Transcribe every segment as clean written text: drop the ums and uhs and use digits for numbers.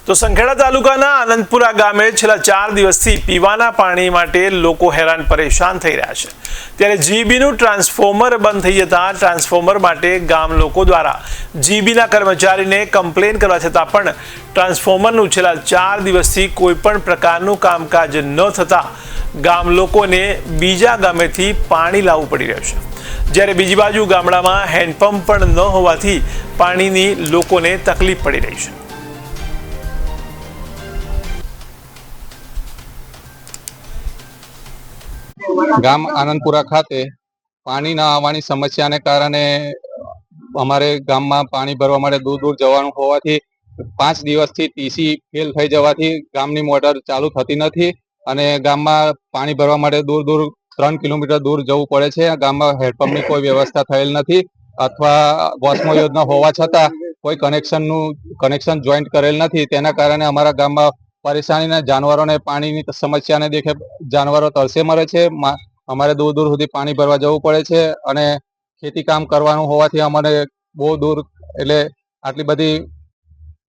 તો સંખેડા તાલુકાના આનંદપુરા ગામે છેલ્લા 4 દિવસથી પીવાના પાણી માટે લોકો હેરાન પરેશાન થઈ રહ્યા છે। ત્યારે જીબીનું ટ્રાન્સફોર્મર બંધ થઈ જતા ટ્રાન્સફોર્મર માટે ગામ લોકો દ્વારા જીબીના કર્મચારીને કમ્પ્લેન કરવા છતાં પણ ટ્રાન્સફોર્મરનું છેલ્લા 4 દિવસથી કોઈ પણ પ્રકારનું કામકાજ ન થતા ગામ લોકોને બીજા ગામેથી પાણી લાવવું પડી રહ્યું છે। જ્યારે બીજી બાજુ ગામડામાં હેન્ડપંપ પણ ન હોવાથી પાણીની લોકોને તકલીફ પડી રહી છે। ગામ આનંદપુરા ખાતે પાણી ન આવવાની સમસ્યાને કારણે અમારે ગામમાં પાણી ભરવા માટે દૂર દૂર જવાનું હોવાથી 5 દિવસથી ટીસી ફેલ થઈ જવાથી ગામની મોટર ચાલુ થતી નથી અને ગામમાં પાણી ભરવા માટે દૂર દૂર 3 કિલોમીટર દૂર જવું પડે છે। ગામમાં હેન્ડપંપની કોઈ વ્યવસ્થા થયેલ નથી અથવા વોસ્મો યોજના હોવા છતાં કોઈ કનેક્શન જોઈન્ટ કરેલ નથી। તેના કારણે અમારા ગામમાં પરેશાનીના જાનવરોને પાણીની સમસ્યાને દેખે જાનવરો તરસે મરે છે। અમારે દૂર દૂર સુધી પાણી ભરવા જવું પડે છે અને ખેતી કામ કરવાનું હોવાથી અમારે બહુ દૂર એટલે આટલી બધી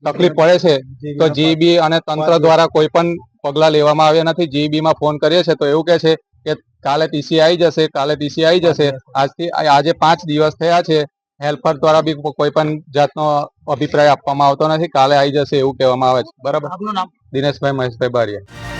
તકલીફ પડે છે। તો જીબી અને તંત્ર દ્વારા કોઈ પણ પગલાં લેવામાં આવ્યા નથી। જીબીમાં ફોન કરીએ છીએ તો એવું કહે છે કે કાલે ટીસી આવી જશે। આજે 5 દિવસ થયા છે। હેલ્પર દ્વારા બી કોઈ પણ જાતનો અભિપ્રાય આપવામાં આવતો નથી। કાલે આવી જશે એવું કહેવામાં આવે છે। બરાબર। દિનેશભાઈ મહેશભાઈ બારિયા।